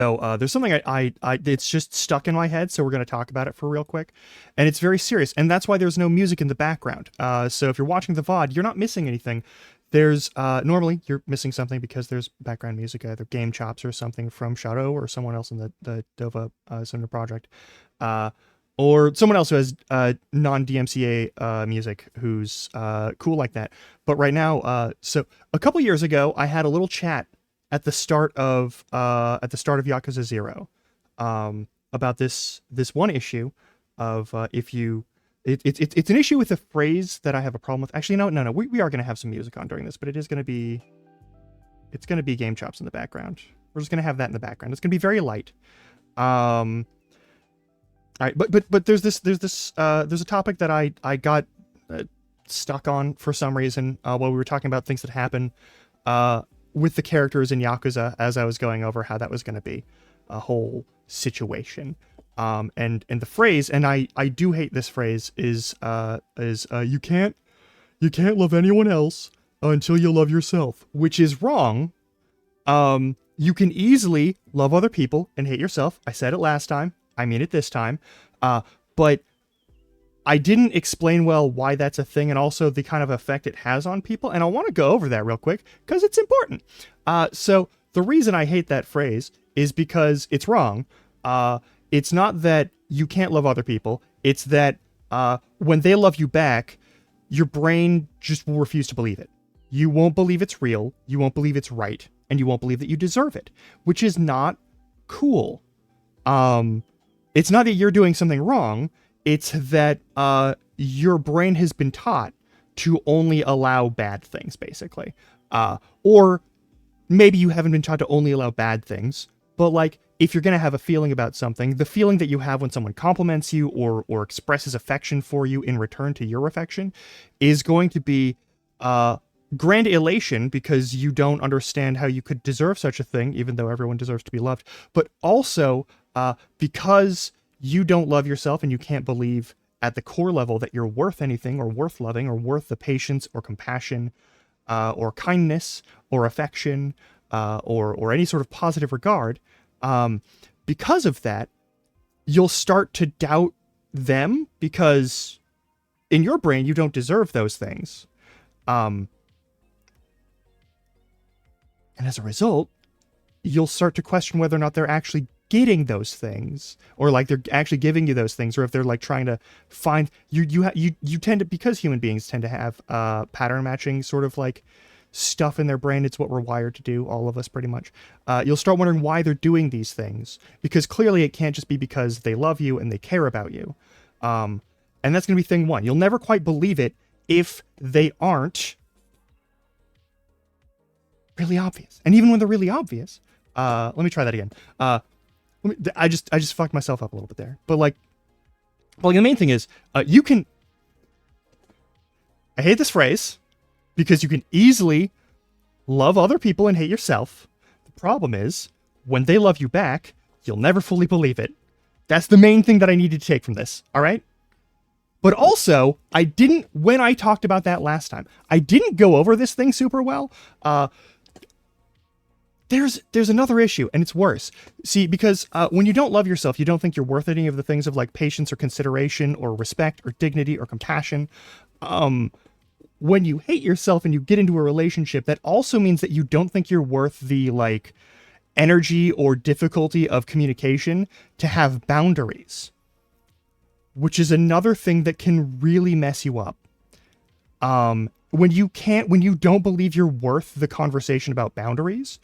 So there's something it's just stuck in my head, so we're going to talk about it for real quick, and it's very serious, and that's why there's no music in the background. So if you're watching the VOD, you're not missing anything. There's normally you're missing something because there's background music, either game chops or something from Shadow or someone else in the Dova Cinder project, or someone else who has non-DMCA music who's cool like that. But right now, so a couple years ago, I had a little chat at the start of Yakuza 0, about this one issue of if you it's an issue with a phrase that I have a problem with. Actually, no, we are going to have some music on during this, but it's going to be game chops in the background. We're just going to have that in the background. It's going to be very light. All right, but there's a topic that I got stuck on for some reason while we were talking about things that happen with the characters in Yakuza, as I was going over how that was going to be a whole situation. And the phrase, and I do hate this phrase, is you can't love anyone else until you love yourself, which is wrong. You can easily love other people and hate yourself. I said it last time. I mean it this time. But I didn't explain well why that's a thing, and also the kind of effect it has on people. And I want to go over that real quick because it's important. So the reason I hate that phrase is because it's wrong. It's not that you can't love other people. It's that when they love you back, your brain just will refuse to believe it. You won't believe it's real. You won't believe it's right. And you won't believe that you deserve it, which is not cool. It's not that you're doing something wrong. It's that your brain has been taught to only allow bad things, basically. Or maybe you haven't been taught to only allow bad things, but like, if you're going to have a feeling about something, the feeling that you have when someone compliments you or expresses affection for you in return to your affection is going to be grand elation, because you don't understand how you could deserve such a thing, even though everyone deserves to be loved. But also because you don't love yourself and you can't believe at the core level that you're worth anything, or worth loving, or worth the patience or compassion or kindness or affection or any sort of positive regard. Because of that, you'll start to doubt them, because in your brain, you don't deserve those things. And as a result, you'll start to question whether or not they're actually getting those things, or like they're actually giving you those things, or if they're like trying to find you tend to, because human beings tend to have pattern matching sort of like stuff in their brain. It's what we're wired to do, all of us pretty much. You'll start wondering why they're doing these things, because clearly it can't just be because they love you and they care about you. And that's going to be thing one. You'll never quite believe it if they aren't really obvious. And even when they're really obvious, let me try that again. I just fucked myself up a little bit there. But like, well, the main thing is, I hate this phrase, because you can easily love other people and hate yourself. The problem is, when they love you back, you'll never fully believe it. That's the main thing that I needed to take from this, all right? But also, when I talked about that last time, I didn't go over this thing super well. There's another issue, and it's worse. See, because when you don't love yourself, you don't think you're worth any of the things of like patience or consideration or respect or dignity or compassion. When you hate yourself and you get into a relationship, that also means that you don't think you're worth the like energy or difficulty of communication to have boundaries, which is another thing that can really mess you up. When you don't believe you're worth the conversation about boundaries.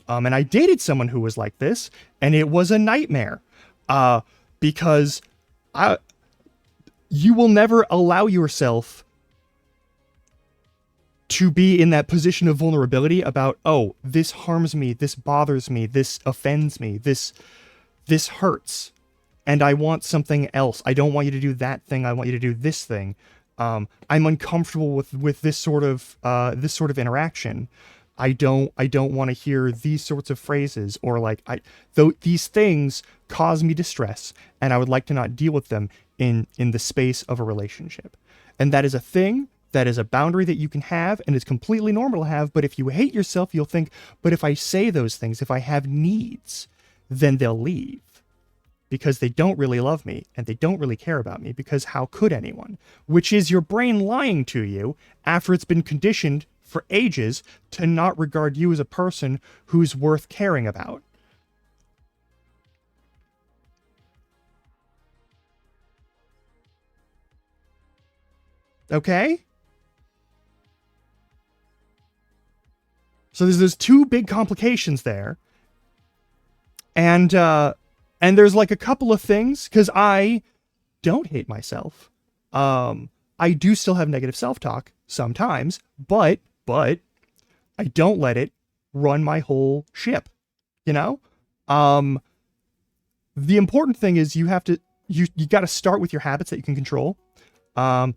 And I dated someone who was like this, and it was a nightmare, because you will never allow yourself to be in that position of vulnerability about, oh, this harms me, this bothers me, this offends me, this hurts, and I want something else. I don't want you to do that thing. I want you to do this thing. I'm uncomfortable with this sort of interaction. I don't want to hear these sorts of phrases, or like these things cause me distress, and I would like to not deal with them in the space of a relationship. And that is a thing. That is a boundary that you can have, and it's completely normal to have. But if you hate yourself, you'll think, but if I say those things, if I have needs, then they'll leave because they don't really love me and they don't really care about me, because how could anyone? Which is your brain lying to you after it's been conditioned for ages to not regard you as a person who's worth caring about. Okay? So there's those two big complications there. And there's like a couple of things, because I don't hate myself. I do still have negative self-talk sometimes, but I don't let it run my whole ship, you know? The important thing is you got to start with your habits that you can control. Yeah.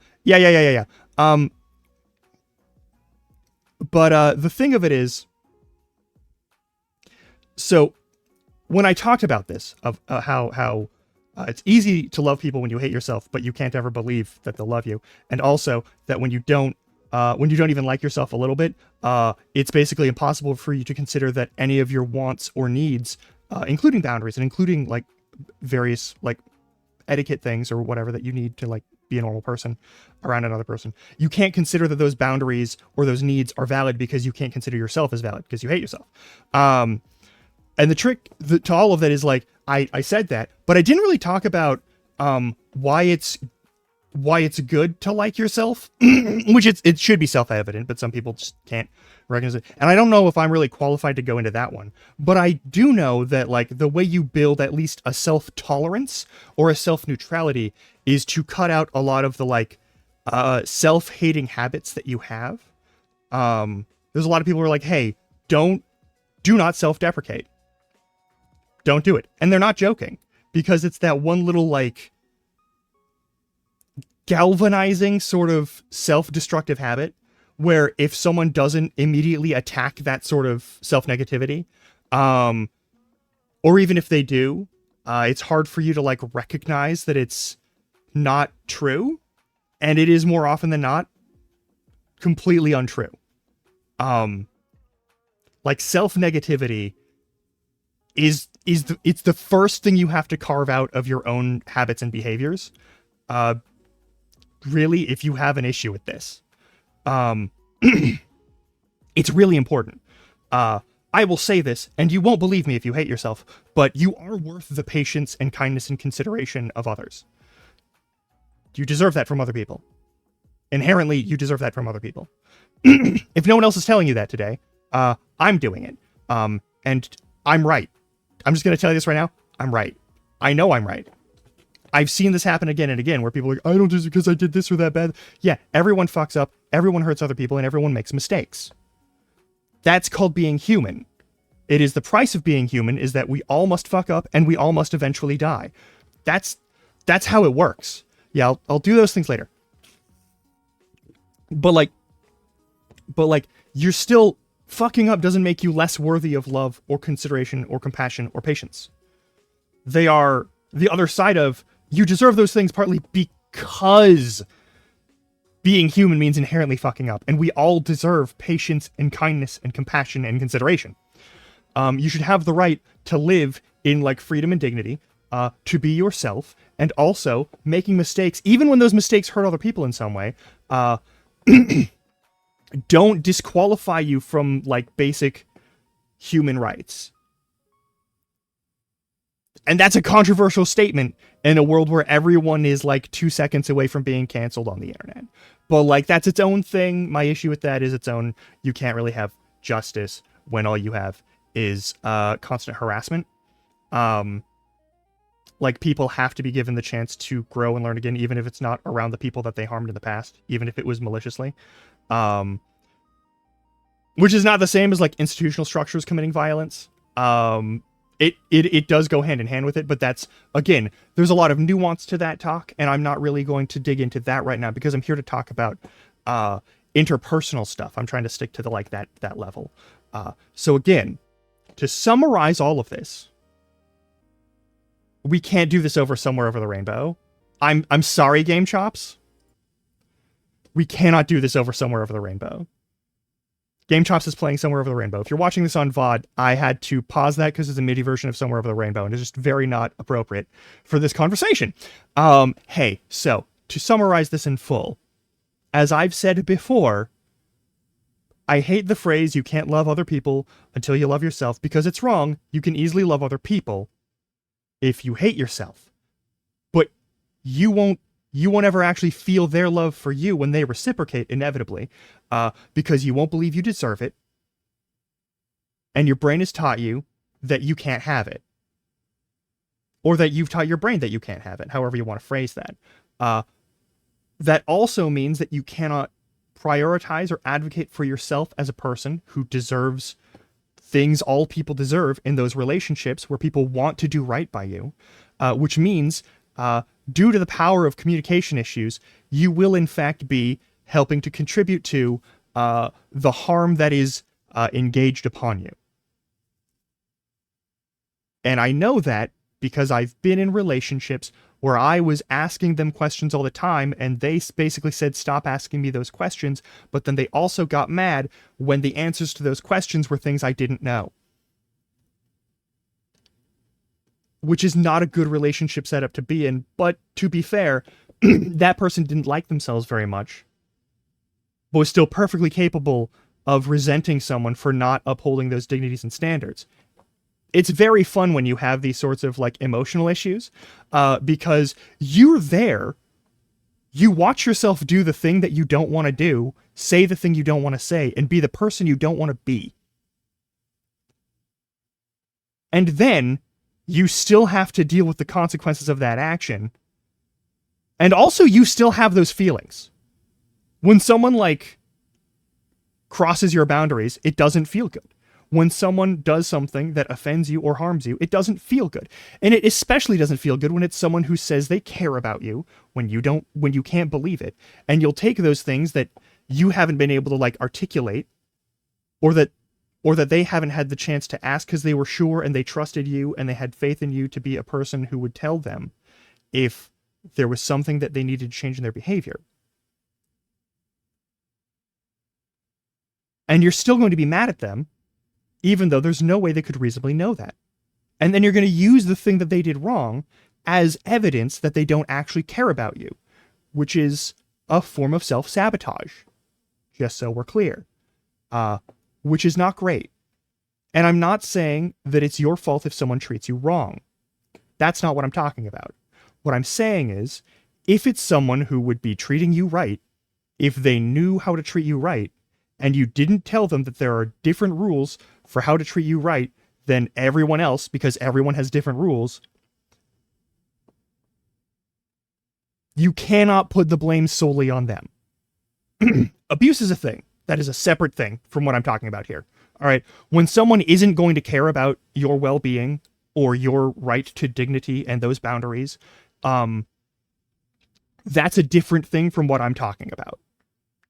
But the thing of it is, so when I talked about this, of how it's easy to love people when you hate yourself, but you can't ever believe that they'll love you, and also that when you don't even like yourself a little bit, it's basically impossible for you to consider that any of your wants or needs, including boundaries and including like various like etiquette things or whatever that you need to like be a normal person around another person, you can't consider that those boundaries or those needs are valid because you can't consider yourself as valid because you hate yourself. And the trick to all of that is like, I said that, but I didn't really talk about why it's good to like yourself, which it should be self-evident, but some people just can't recognize it. And I don't know if I'm really qualified to go into that one, but I do know that like the way you build at least a self-tolerance or a self-neutrality is to cut out a lot of the like self-hating habits that you have. There's a lot of people who are like, hey, do not self-deprecate. Don't do it. And they're not joking, because it's that one little like galvanizing sort of self-destructive habit where if someone doesn't immediately attack that sort of self-negativity, or even if they do, it's hard for you to like recognize that it's not true, and it is more often than not completely untrue. Like self-negativity is the first thing you have to carve out of your own habits and behaviors. Really, if you have an issue with this, it's really important. I will say this, and you won't believe me if you hate yourself, but you are worth the patience and kindness and consideration of others. You deserve that from other people. Inherently, you deserve that from other people. If no one else is telling you that today, I'm doing it. And I'm right. I'm just going to tell you this right now. I'm right. I know I'm right. I've seen this happen again and again where people are like, I don't do it because I did this or that bad. Yeah, everyone fucks up, everyone hurts other people, and everyone makes mistakes. That's called being human. It is the price of being human, is that we all must fuck up and we all must eventually die. That's how it works. Yeah, I'll do those things later. But like, you're still fucking up doesn't make you less worthy of love or consideration or compassion or patience. They are the other side of, you deserve those things partly because being human means inherently fucking up, and we all deserve patience and kindness and compassion and consideration. You should have the right to live in like freedom and dignity, to be yourself, and also making mistakes, even when those mistakes hurt other people in some way, don't disqualify you from like basic human rights. And that's a controversial statement in a world where everyone is like 2 seconds away from being canceled on the internet. But like, that's its own thing. My issue with that is its own. You can't really have justice when all you have is constant harassment. Like, people have to be given the chance to grow and learn again, even if it's not around the people that they harmed in the past, even if it was maliciously. Which is not the same as like institutional structures committing violence. It does go hand in hand with it, but that's, again, there's a lot of nuance to that talk, and I'm not really going to dig into that right now because I'm here to talk about interpersonal stuff. I'm trying to stick to the like that level. So again, to summarize all of this, we can't do this over Somewhere Over the Rainbow. I'm sorry, Game Chops. We cannot do this over Somewhere Over the Rainbow. Game Chops is playing Somewhere Over the Rainbow. If you're watching this on VOD, I had to pause that because it's a MIDI version of Somewhere Over the Rainbow, and it's just very not appropriate for this conversation. Hey, so to summarize this in full, as I've said before, I hate the phrase, you can't love other people until you love yourself, because it's wrong. You can easily love other people if you hate yourself. But you won't ever actually feel their love for you when they reciprocate, inevitably, because you won't believe you deserve it, and your brain has taught you that you can't have it. Or that you've taught your brain that you can't have it, however you want to phrase that. That also means that you cannot prioritize or advocate for yourself as a person who deserves things all people deserve in those relationships where people want to do right by you, which means, due to the power of communication issues, you will in fact be helping to contribute to the harm that is engaged upon you. And I know that because I've been in relationships where I was asking them questions all the time, and they basically said, stop asking me those questions, but then they also got mad when the answers to those questions were things I didn't know. Which is not a good relationship setup to be in, but to be fair, that person didn't like themselves very much, but was still perfectly capable of resenting someone for not upholding those dignities and standards. It's very fun when you have these sorts of like emotional issues, because you're there, you watch yourself do the thing that you don't want to do, say the thing you don't want to say, and be the person you don't want to be. And then you still have to deal with the consequences of that action. And also you still have those feelings. When someone like crosses your boundaries, it doesn't feel good. When someone does something that offends you or harms you, it doesn't feel good. And it especially doesn't feel good when it's someone who says they care about you when you can't believe it. And you'll take those things that you haven't been able to like articulate, or that they haven't had the chance to ask because they were sure and they trusted you and they had faith in you to be a person who would tell them if there was something that they needed to change in their behavior. And you're still going to be mad at them, even though there's no way they could reasonably know that. And then you're going to use the thing that they did wrong as evidence that they don't actually care about you, which is a form of self-sabotage, just so we're clear, which is not great. And I'm not saying that it's your fault if someone treats you wrong. That's not what I'm talking about. What I'm saying is, if it's someone who would be treating you right, if they knew how to treat you right, and you didn't tell them that there are different rules for how to treat you right than everyone else, because everyone has different rules, you cannot put the blame solely on them. Abuse is a thing. That is a separate thing from what I'm talking about here. All right. When someone isn't going to care about your well-being or your right to dignity and those boundaries, that's a different thing from what I'm talking about.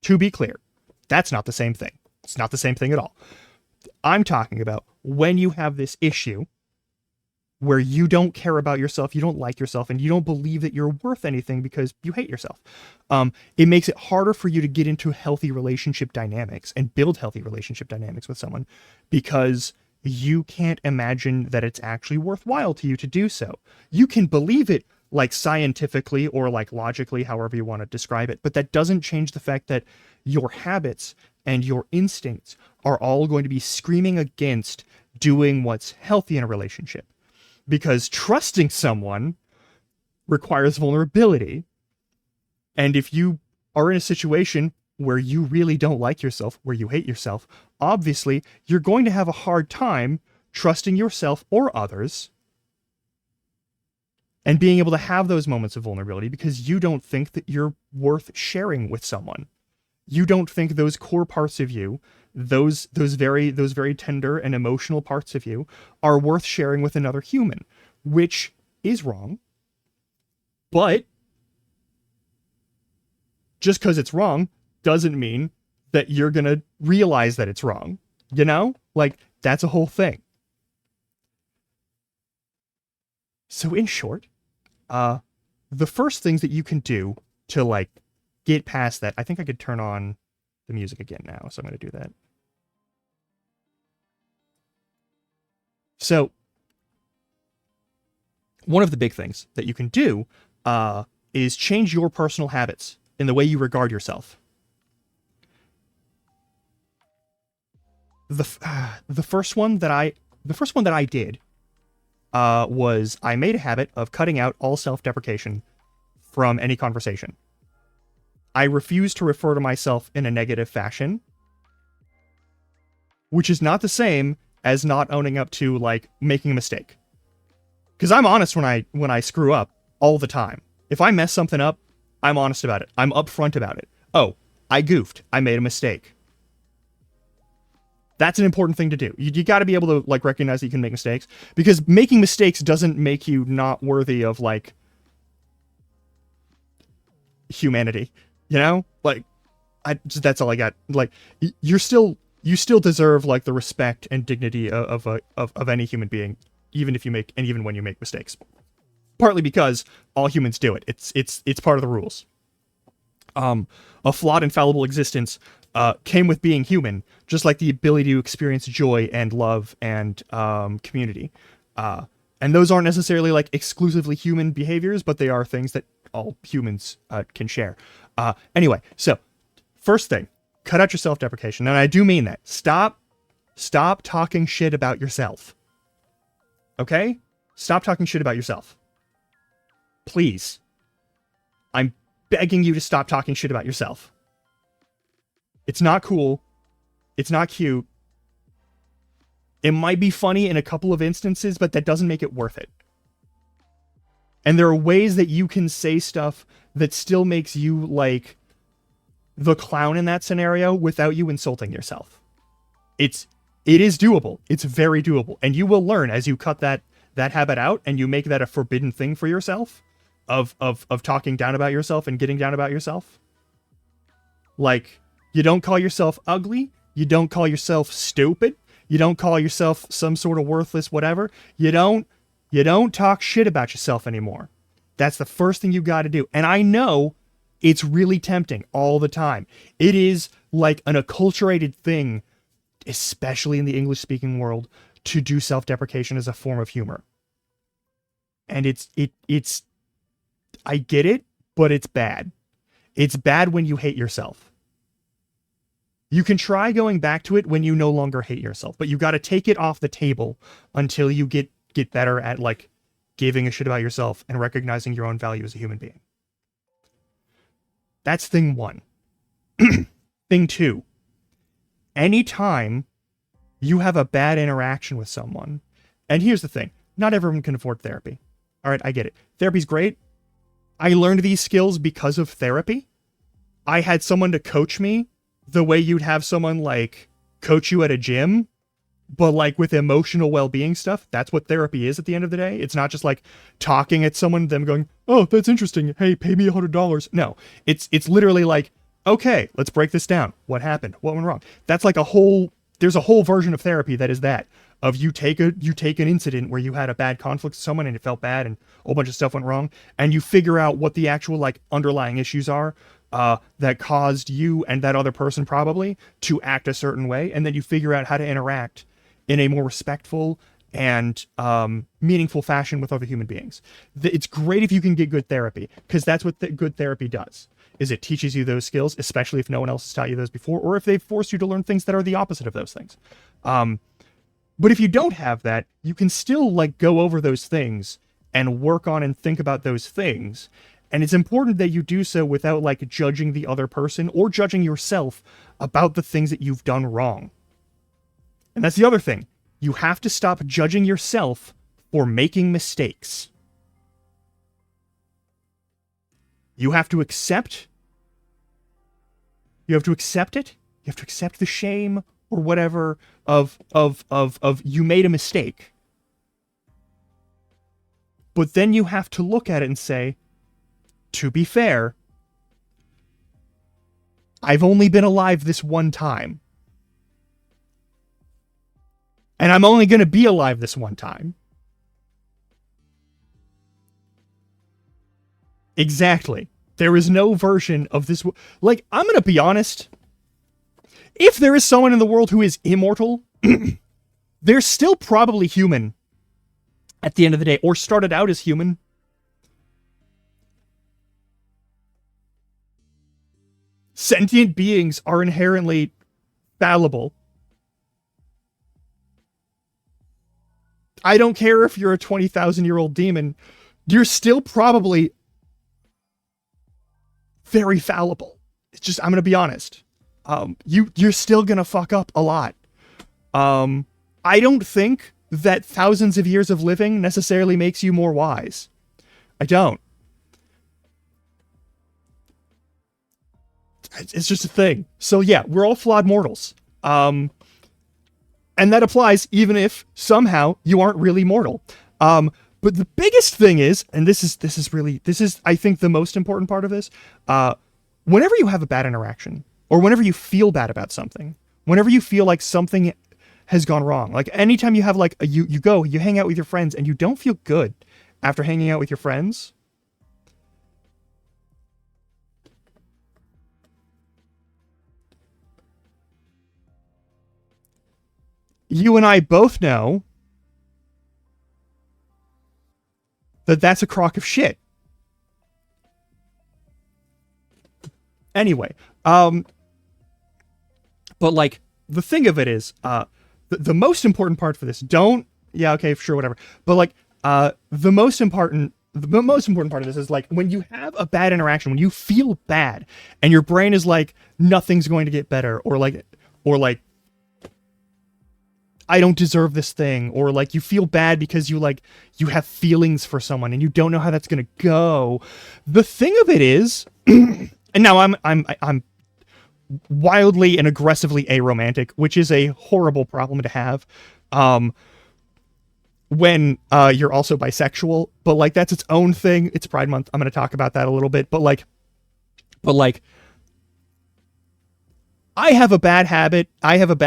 To be clear, that's not the same thing. It's not the same thing at all. I'm talking about when you have this issue where you don't care about yourself, you don't like yourself, and you don't believe that you're worth anything because you hate yourself. It makes it harder for you to get into healthy relationship dynamics and build healthy relationship dynamics with someone, because you can't imagine that it's actually worthwhile to you to do so. You can believe it like scientifically or like logically, however you want to describe it, but that doesn't change the fact that your habits and your instincts are all going to be screaming against doing what's healthy in a relationship. Because trusting someone requires vulnerability. And if you are in a situation where you really don't like yourself, where you hate yourself, obviously you're going to have a hard time trusting yourself or others and being able to have those moments of vulnerability, because you don't think that you're worth sharing with someone. You don't think those core parts of you, those very tender and emotional parts of you, are worth sharing with another human, which is wrong. But just because it's wrong doesn't mean that you're going to realize that it's wrong. You know? Like, that's a whole thing. So in short, the first things that you can do to like get past that, I think I could turn on the music again now, so I'm going to do that. So one of the big things that you can do is change your personal habits in the way you regard yourself. The first one that I did was I made a habit of cutting out all self-deprecation from any conversation. I refuse to refer to myself in a negative fashion, which is not the same as not owning up to, like, making a mistake. Because I'm honest when I screw up all the time. If I mess something up, I'm honest about it. I'm upfront about it. Oh, I goofed. I made a mistake. That's an important thing to do. You got to be able to, like, recognize that you can make mistakes, because making mistakes doesn't make you not worthy of, like, humanity. You know, like, that's all I got. Like, you still deserve, like, the respect and dignity of any human being, even when you make mistakes. Partly because all humans do it. It's part of the rules. A flawed and fallible existence came with being human, just like the ability to experience joy and love and community. And those aren't necessarily, like, exclusively human behaviors, but they are things that all humans can share. Anyway, so first thing, cut out your self-deprecation. And I do mean that. Stop talking shit about yourself. Okay? Stop talking shit about yourself. Please. I'm begging you to stop talking shit about yourself. It's not cool. It's not cute. It might be funny in a couple of instances, but that doesn't make it worth it. And there are ways that you can say stuff that still makes you, like, the clown in that scenario without you insulting yourself. It is doable. It's very doable. And you will learn as you cut that habit out and you make that a forbidden thing for yourself of talking down about yourself and getting down about yourself. Like, you don't call yourself ugly. You don't call yourself stupid. You don't call yourself some sort of worthless whatever. You don't talk shit about yourself anymore. That's the first thing you got to do. And I know it's really tempting all the time. It is like an acculturated thing, especially in the English-speaking world, to do self-deprecation as a form of humor. And it's I get it, but it's bad. It's bad when you hate yourself. You can try going back to it when you no longer hate yourself, but you got to take it off the table until you get better at, like, giving a shit about yourself and recognizing your own value as a human being. That's thing one. Thing two. Anytime you have a bad interaction with someone, and here's the thing, not everyone can afford therapy. All right, I get it. Therapy's great. I learned these skills because of therapy. I had someone to coach me the way you'd have someone, like, coach you at a gym, but, like, with emotional well-being stuff. That's what therapy is at the end of the day. It's not just, like, talking at someone, them going, oh, that's interesting. Hey, pay me $100. No, it's literally like, okay, let's break this down. What happened? What went wrong? That's like there's a whole version of therapy that is that. Of you take an incident where you had a bad conflict with someone and it felt bad and a whole bunch of stuff went wrong, and you figure out what the actual, like, underlying issues are that caused you and that other person probably to act a certain way, and then you figure out how to interact in a more respectful and meaningful fashion with other human beings. It's great if you can get good therapy, because that's what good therapy does, is it teaches you those skills, especially if no one else has taught you those before, or if they've forced you to learn things that are the opposite of those things. But if you don't have that, you can still, like, go over those things and work on and think about those things. And it's important that you do so without, like, judging the other person or judging yourself about the things that you've done wrong. And that's the other thing. You have to stop judging yourself for making mistakes. You have to accept it. You have to accept the shame or whatever of you made a mistake. But then you have to look at it and say, to be fair, I've only been alive this one time. And I'm only going to be alive this one time. Exactly. There is no version of this. Like, I'm going to be honest. If there is someone in the world who is immortal, they're still probably human at the end of the day, or started out as human. Sentient beings are inherently fallible. I don't care if you're a 20,000-year-old demon, you're still probably very fallible. It's just, I'm going to be honest. You're still going to fuck up a lot. I don't think that thousands of years of living necessarily makes you more wise. I don't. It's just a thing. So yeah, we're all flawed mortals. And that applies even if somehow you aren't really mortal. But the biggest thing is, and this is I think the most important part of this, whenever you have a bad interaction, or whenever you feel bad about something, whenever you feel like something has gone wrong, like anytime you have like you hang out with your friends and you don't feel good after hanging out with your friends, you and I both know that that's a crock of shit. Anyway, but like the thing of it is, the most important part for this, yeah, okay, sure, whatever. But like, the most important part of this is like when you have a bad interaction, when you feel bad and your brain is like, nothing's going to get better, or like, I don't deserve this thing, or like you feel bad because you have feelings for someone and you don't know how that's going to go. The thing of it is, and now I'm wildly and aggressively aromantic, which is a horrible problem to have when you're also bisexual, but like that's its own thing. It's Pride Month. I'm going to talk about that a little bit, but I have a bad habit. I have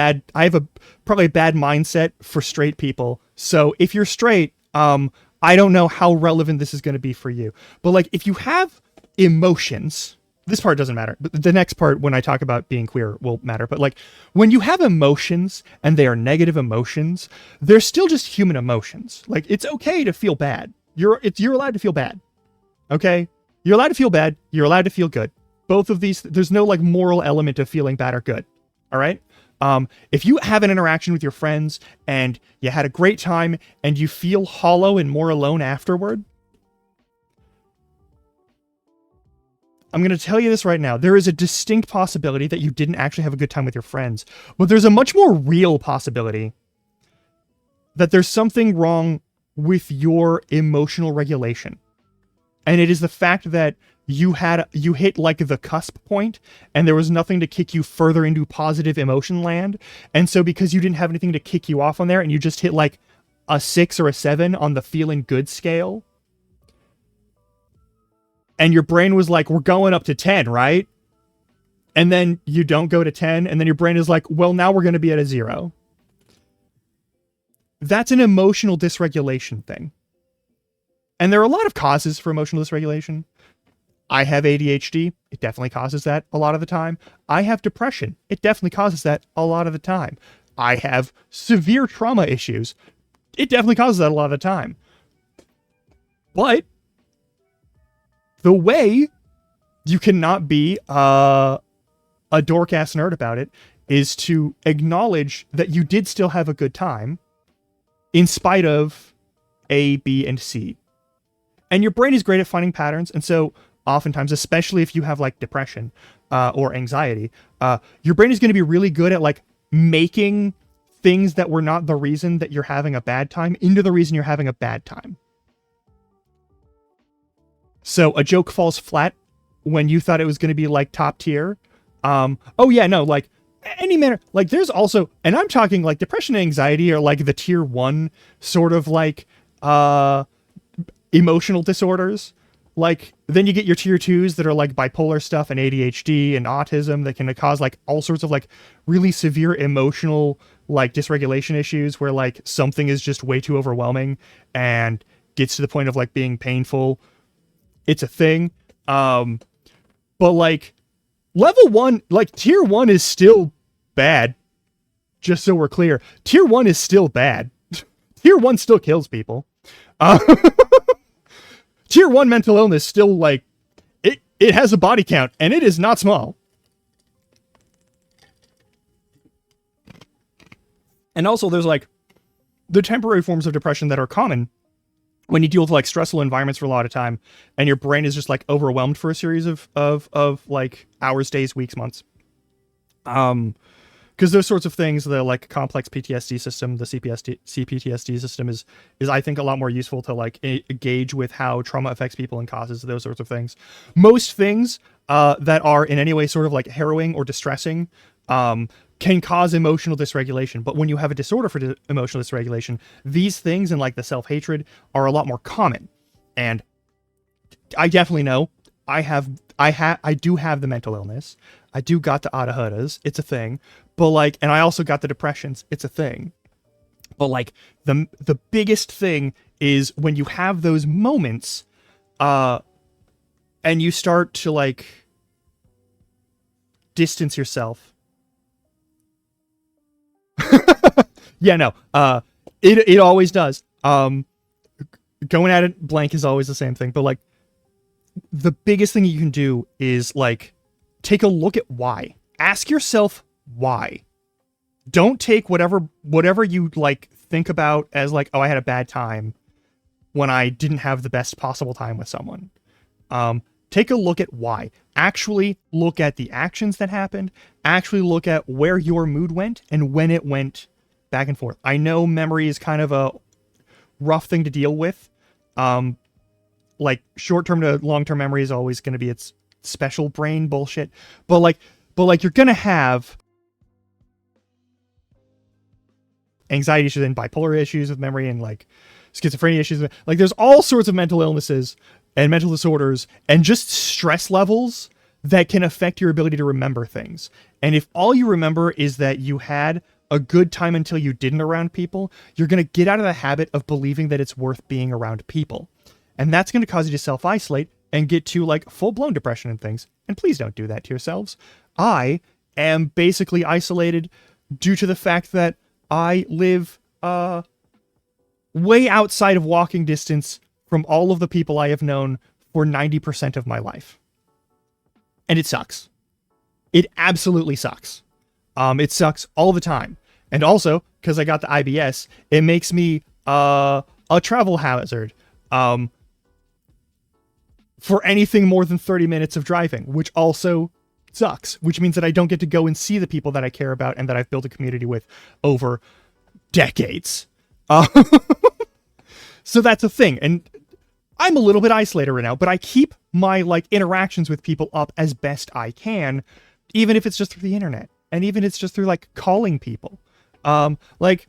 probably a bad mindset for straight people. So if you're straight, I don't know how relevant this is going to be for you, but like if you have emotions, this part doesn't matter, but the next part when I talk about being queer will matter. But like when you have emotions and they are negative emotions, they're still just human emotions. Like it's okay to feel bad. You're allowed to feel bad. Okay. You're allowed to feel bad. You're allowed to feel good. Both of these, there's no like moral element of feeling bad or good. All right. If you have an interaction with your friends and you had a great time and you feel hollow and more alone afterward, I'm going to tell you this right now. There is a distinct possibility that you didn't actually have a good time with your friends, but there's a much more real possibility that there's something wrong with your emotional regulation. And it is the fact that you hit like the cusp point and there was nothing to kick you further into positive emotion land. And so because you didn't have anything to kick you off on there and you just hit like a 6 or a 7 on the feeling good scale, and your brain was like, we're going up to 10, right? And then you don't go to 10, and then your brain is like, well, now we're going to be at a 0. That's an emotional dysregulation thing. And there are a lot of causes for emotional dysregulation. I have ADHD. It definitely causes that a lot of the time. I have depression. It definitely causes that a lot of the time. I have severe trauma issues. It definitely causes that a lot of the time. But the way you cannot be a dork-ass nerd about it is to acknowledge that you did still have a good time in spite of A, B, and C. And your brain is great at finding patterns, and so oftentimes, especially if you have like depression or anxiety, your brain is going to be really good at like making things that were not the reason that you're having a bad time into the reason you're having a bad time. So a joke falls flat when you thought it was going to be like top tier. Oh yeah, no, like any manner, like there's also, and I'm talking like depression and anxiety are like the tier 1 sort of like emotional disorders. Like then you get your tier 2s that are like bipolar stuff and ADHD and autism that can cause like all sorts of like really severe emotional like dysregulation issues where like something is just way too overwhelming and gets to the point of like being painful. It's a thing. But like level 1, like tier 1 is still bad. just so we're clear, tier 1 is still bad. Tier 1 still kills people. Tier 1 mental illness still, like, it has a body count, and it is not small. And also, there's, like, the temporary forms of depression that are common when you deal with, like, stressful environments for a lot of time, and your brain is just, like, overwhelmed for a series of like, hours, days, weeks, months. Because those sorts of things, the, like, complex PTSD system, the CPTSD system is I think a lot more useful to, like, gauge with how trauma affects people and causes those sorts of things. Most things that are in any way sort of, like, harrowing or distressing can cause emotional dysregulation. But when you have a disorder for emotional dysregulation, these things and, like, the self-hatred are a lot more common. And I definitely know I do have the mental illness. I do got the Adahudas. It's a thing. But, like, and I also got the depressions. It's a thing. But, like, the biggest thing is when you have those moments, and you start to, like, distance yourself. Yeah, no. It always does. Going at it blank is always the same thing. But, like, the biggest thing you can do is, like, take a look at why. Ask yourself why. Don't take whatever you, like, think about as, like, oh, I had a bad time when I didn't have the best possible time with someone. Take a look at why. Actually look at the actions that happened. Actually look at where your mood went and when it went back and forth. I know memory is kind of a rough thing to deal with. Like, short-term to long-term memory is always going to be its special brain bullshit. But you're going to have anxiety issues and bipolar issues with memory and, like, schizophrenia issues. Like, there's all sorts of mental illnesses and mental disorders and just stress levels that can affect your ability to remember things. And if all you remember is that you had a good time until you didn't around people, you're going to get out of the habit of believing that it's worth being around people. And that's going to cause you to self-isolate and get to, like, full-blown depression and things. And please don't do that to yourselves. I am basically isolated due to the fact that I live way outside of walking distance from all of the people I have known for 90% of my life. And it sucks. It absolutely sucks. It sucks all the time. And also, because I got the IBS, it makes me a travel hazard. For anything more than 30 minutes of driving, which also sucks, which means that I don't get to go and see the people that I care about and that I've built a community with over decades. So that's a thing. And I'm a little bit isolated right now, but I keep my, like, interactions with people up as best I can, even if it's just through the internet. And even if it's just through, like, calling people. Like,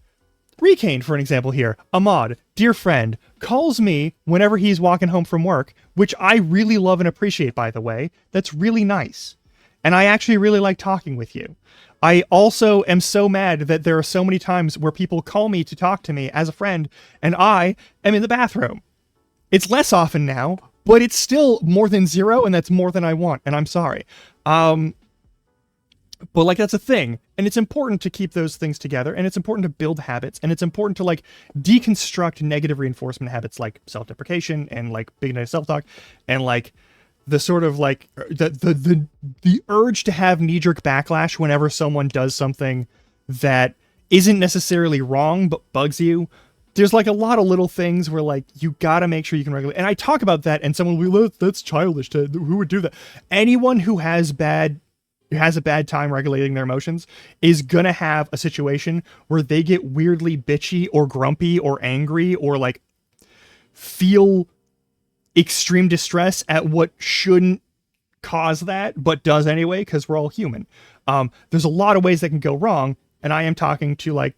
Recane, for an example here, Ahmad, dear friend, calls me whenever he's walking home from work, which I really love and appreciate, by the way. That's really nice. And I actually really like talking with you. I also am so mad that there are so many times where people call me to talk to me as a friend, and I am in the bathroom. It's less often now, but it's still more than zero, and that's more than I want, and I'm sorry. But, like, that's a thing, and it's important to keep those things together, and it's important to build habits, and it's important to, like, deconstruct negative reinforcement habits like self-deprecation and, like, big negative self-talk, and, like, the sort of, like, the urge to have knee-jerk backlash whenever someone does something that isn't necessarily wrong but bugs you. There's, like, a lot of little things where, like, you gotta make sure you can regulate. And I talk about that, and someone will be, that's childish. Who would do that? Anyone who has a bad time regulating their emotions is gonna have a situation where they get weirdly bitchy or grumpy or angry or, like, feel extreme distress at what shouldn't cause that, but does anyway, because we're all human. There's a lot of ways that can go wrong, and I am talking to, like,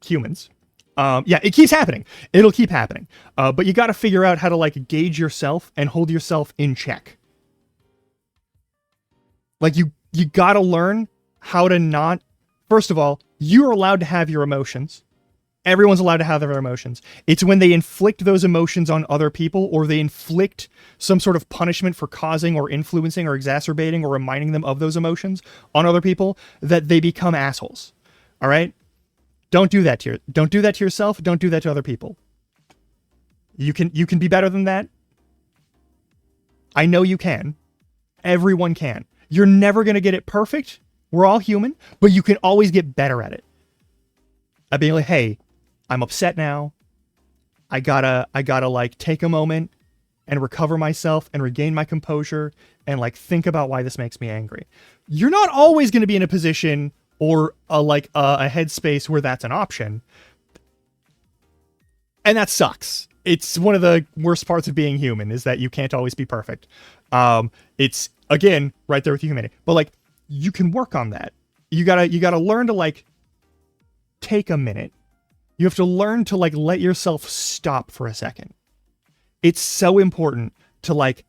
humans. Yeah, it keeps happening. It'll keep happening. But you got to figure out how to, like, gauge yourself and hold yourself in check. Like, you got to learn how to not... First of all, you're allowed to have your emotions. Everyone's allowed to have their emotions. It's when they inflict those emotions on other people, or they inflict some sort of punishment for causing or influencing or exacerbating or reminding them of those emotions on other people, that they become assholes. All right? Don't do that to yourself. Don't do that to other people. You can be better than that. I know you can. Everyone can. You're never going to get it perfect. We're all human, but you can always get better at it. At being like, hey, I'm upset now. I gotta like take a moment and recover myself and regain my composure and like think about why this makes me angry. You're not always going to be in a position or a headspace where that's an option. And that sucks. It's one of the worst parts of being human, is that you can't always be perfect. It's again right there with humanity. But like, you can work on that. You gotta learn to like take a minute. You have to learn to like let yourself stop for a second. It's so important to like,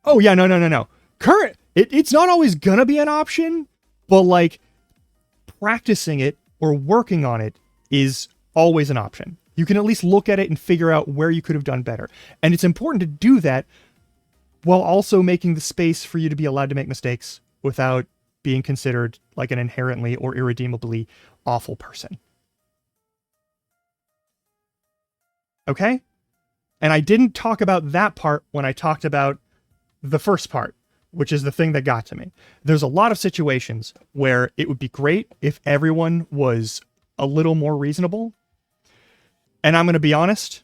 oh yeah, no. It's not always gonna be an option, but like practicing it or working on it is always an option. You can at least look at it and figure out where you could have done better. And it's important to do that while also making the space for you to be allowed to make mistakes without being considered like an inherently or irredeemably awful person. Okay? And I didn't talk about that part when I talked about the first part, which is the thing that got to me. There's a lot of situations where it would be great if everyone was a little more reasonable. And I'm going to be honest,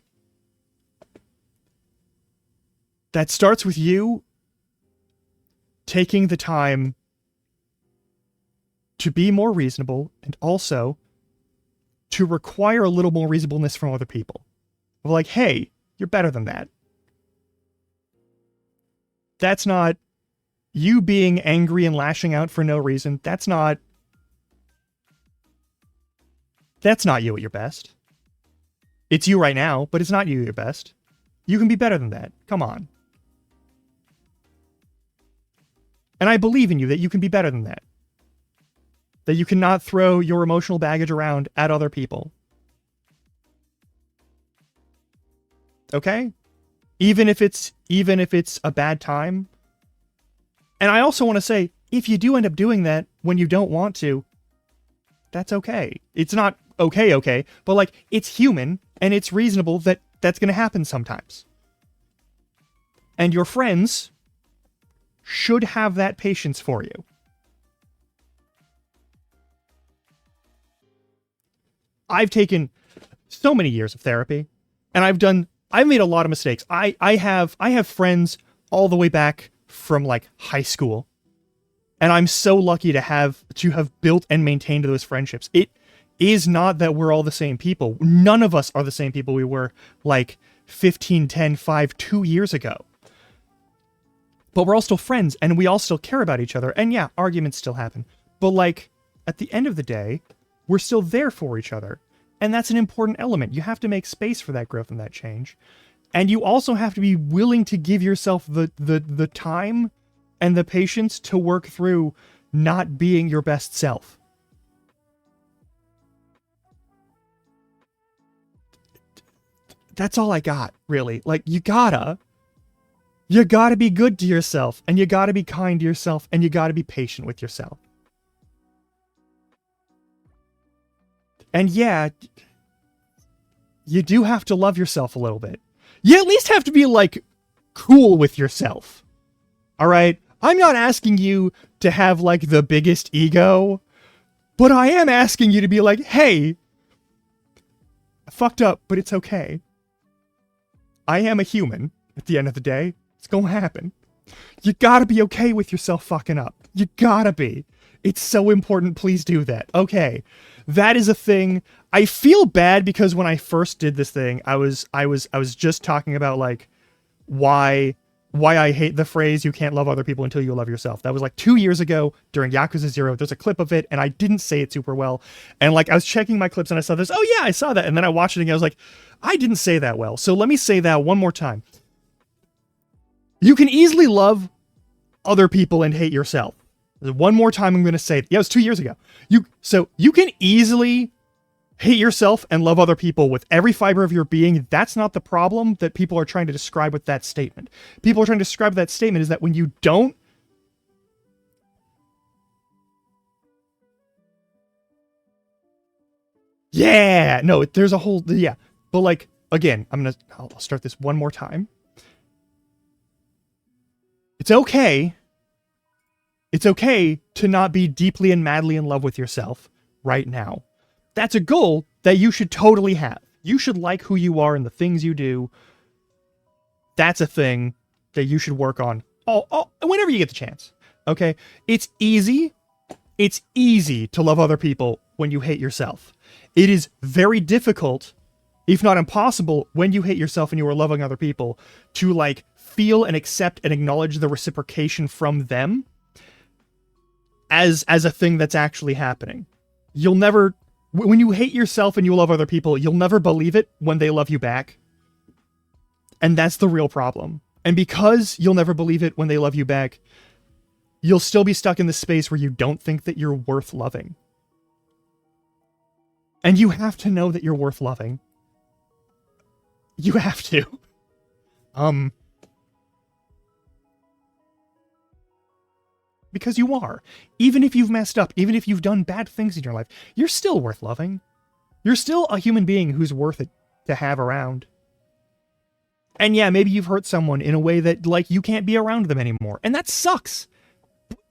that starts with you taking the time to be more reasonable and also to require a little more reasonableness from other people. Like, hey, you're better than that. That's not you being angry and lashing out for no reason. That's not you at your best. It's you right now, but it's not you at your best. You can be better than that. Come on. And I believe in you that you can be better than that. That you cannot throw your emotional baggage around at other people. Okay? Even if it's a bad time. And I also want to say, if you do end up doing that when you don't want to, that's okay. It's not okay, but like, it's human and it's reasonable that that's going to happen sometimes. And your friends should have that patience for you. I've taken so many years of therapy, and I've made a lot of mistakes. I have friends all the way back from like high school, and I'm so lucky to have built and maintained those friendships. It is not that we're all the same people. None of us are the same people we were like 15, 10, 5, 2 years ago. But we're all still friends, and we all still care about each other. And yeah, arguments still happen. But like, at the end of the day, we're still there for each other. And that's an important element. You have to make space for that growth and that change. And you also have to be willing to give yourself the time and the patience to work through not being your best self. That's all I got, really. Like, you gotta be good to yourself, and you gotta be kind to yourself, and you gotta be patient with yourself. And yeah, you do have to love yourself a little bit. You at least have to be, like, cool with yourself. Alright? I'm not asking you to have, like, the biggest ego, but I am asking you to be like, hey, I fucked up, but it's okay. I am a human at the end of the day. It's gonna happen. You gotta be okay with yourself fucking up. You gotta be. It's so important. Please do that. Okay. That is a thing. I feel bad because when I first did this thing, I was just talking about like why I hate the phrase "you can't love other people until you love yourself." That was like 2 years ago during Yakuza 0. There's a clip of it, and I didn't say it super well. And like I was checking my clips and I saw this. Oh yeah, I saw that. And then I watched it again. I was like, I didn't say that well. So let me say that one more time. You can easily love other people and hate yourself. One more time I'm going to say it. Yeah, it was 2 years ago. You can easily hate yourself and love other people with every fiber of your being. That's not the problem that people are trying to describe with that statement. People are trying to describe that statement is that when you don't, yeah, no, there's a whole, yeah. But like, again, I'll start this one more time. It's okay. It's okay to not be deeply and madly in love with yourself right now. That's a goal that you should totally have. You should like who you are and the things you do. That's a thing that you should work on whenever you get the chance. Okay? It's easy. It's easy to love other people when you hate yourself. It is very difficult, if not impossible, when you hate yourself and you are loving other people, to like feel and accept and acknowledge the reciprocation from them as a thing that's actually happening. You'll never, when you hate yourself and you love other people, you'll never believe it when they love you back. And that's the real problem. And because you'll never believe it when they love you back, you'll still be stuck in the space where you don't think that you're worth loving. And you have to know that you're worth loving. You have to. Because you are. Even if you've messed up, even if you've done bad things in your life, you're still worth loving. You're still a human being who's worth it to have around. And yeah, maybe you've hurt someone in a way that, like, you can't be around them anymore. And that sucks.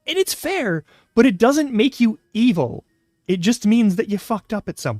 And it's fair, but it doesn't make you evil. It just means that you fucked up at some